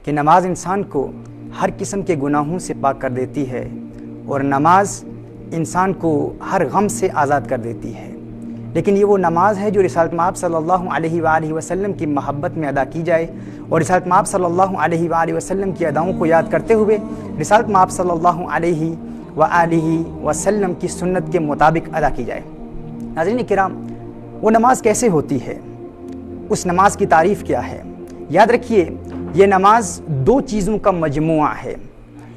کہ نماز انسان کو ہر قسم کے گناہوں سے پاک کر دیتی ہے اور نماز انسان کو ہر غم سے آزاد کر دیتی ہے، لیکن یہ وہ نماز ہے جو رسالت مآب صلی اللہ علیہ وآلہ وسلم کی محبت میں ادا کی جائے، اور رسالت مآب صلی اللہ علیہ وآلہ وسلم کی اداؤں کو یاد کرتے ہوئے رسالت مآب صلی اللہ علیہ وآلہ وسلم کی سنت کے مطابق ادا کی جائے۔ ناظرین کرام، وہ نماز کیسے ہوتی ہے؟ اس نماز کی تعریف کیا ہے؟ یاد رکھیے، یہ نماز دو چیزوں کا مجموعہ ہے،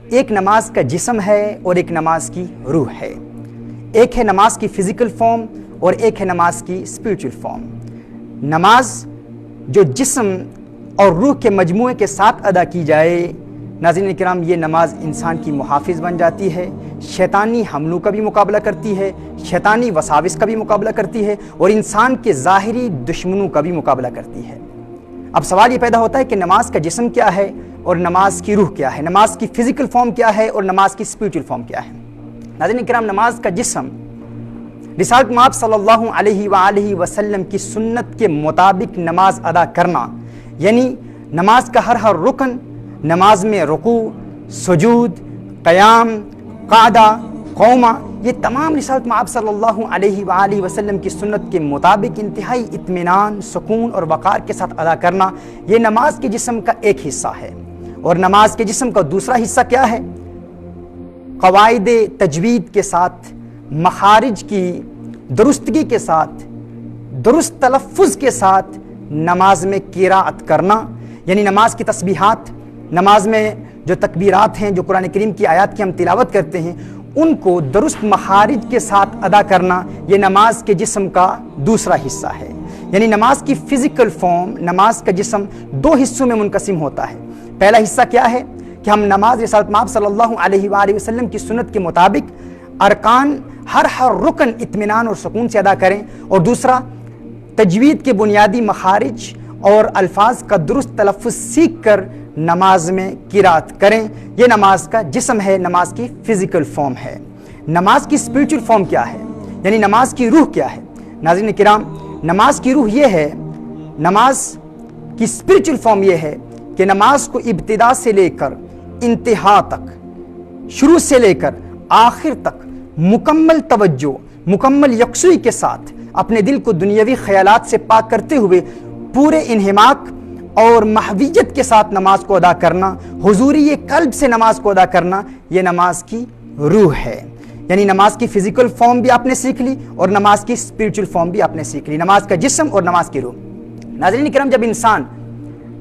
ایک نماز کا جسم ہے اور ایک نماز کی روح ہے۔ ایک ہے نماز کی فزیکل فارم اور ایک ہے نماز کی اسپریچول فارم۔ نماز جو جسم اور روح کے مجموعے کے ساتھ ادا کی جائے، ناظرین کرام، یہ نماز انسان کی محافظ بن جاتی ہے، شیطانی حملوں کا بھی مقابلہ کرتی ہے، شیطانی وساوس کا بھی مقابلہ کرتی ہے، اور انسان کے ظاہری دشمنوں کا بھی مقابلہ کرتی ہے۔ اب سوال یہ پیدا ہوتا ہے کہ نماز کا جسم کیا ہے اور نماز کی روح کیا ہے، نماز کی فزیکل فارم کیا ہے اور نماز کی اسپریچول فارم کیا ہے؟ ناظرین کرام، نماز کا جسم رسالت مآب صلی اللہ علیہ وآلہ وسلم کی سنت کے مطابق نماز ادا کرنا، یعنی نماز کا ہر رکن، نماز میں رکوع، سجود، قیام، قعدہ، قومہ، یہ تمام رسالت مآب صلی اللہ علیہ وآلہ وسلم کی سنت کے مطابق انتہائی اطمینان، سکون اور وقار کے ساتھ ادا کرنا، یہ نماز کے جسم کا ایک حصہ ہے۔ اور نماز کے جسم کا دوسرا حصہ کیا ہے؟ قواعد تجوید کے ساتھ، مخارج کی درستگی کے ساتھ، درست تلفظ کے ساتھ نماز میں قراءت کرنا، یعنی نماز کی تسبیحات، نماز میں جو تکبیرات ہیں، جو قرآن کریم کی آیات کی ہم تلاوت کرتے ہیں، ان کو درست مخارج کے ساتھ ادا کرنا، یہ نماز کے جسم کا دوسرا حصہ ہے۔ یعنی نماز کی فزیکل فارم، نماز کا جسم دو حصوں میں منقسم ہوتا ہے۔ پہلا حصہ کیا ہے کہ ہم نماز رسالت مآب صلی اللہ علیہ وآلہ وسلم کی سنت کے مطابق ارکان، ہر رکن اطمینان اور سکون سے ادا کریں، اور دوسرا تجوید کے بنیادی مخارج اور الفاظ کا درست تلفظ سیکھ کر نماز میں قراءت کریں۔ یہ نماز کا جسم ہے، نماز کی فزیکل فارم ہے۔ نماز کی اسپریچول فارم کیا ہے؟ یعنی نماز کی روح کیا ہے؟ ناظرین کرام، نماز کی روح یہ ہے، نماز کی اسپریچول فارم یہ ہے کہ نماز کو ابتدا سے لے کر انتہا تک، شروع سے لے کر آخر تک مکمل توجہ، مکمل یکسوئی کے ساتھ اپنے دل کو دنیاوی خیالات سے پاک کرتے ہوئے پورے انہماک اور محویت کے ساتھ نماز کو ادا کرنا، حضوری قلب سے نماز کو ادا کرنا، یہ نماز کی روح ہے۔ یعنی نماز کی فزیکل فارم بھی آپ نے سیکھ لی اور نماز کی اسپریچول فارم بھی آپ نے سیکھ لی، نماز کا جسم اور نماز کی روح۔ ناظرین کرام، جب انسان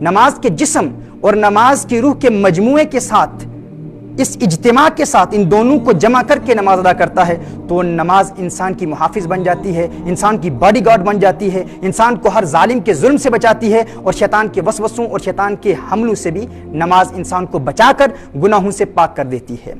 نماز کے جسم اور نماز کی روح کے مجموعے کے ساتھ، اس اجتماع کے ساتھ ان دونوں کو جمع کر کے نماز ادا کرتا ہے، تو نماز انسان کی محافظ بن جاتی ہے، انسان کی باڈی گارڈ بن جاتی ہے، انسان کو ہر ظالم کے ظلم سے بچاتی ہے، اور شیطان کے وسوسوں اور شیطان کے حملوں سے بھی نماز انسان کو بچا کر گناہوں سے پاک کر دیتی ہے۔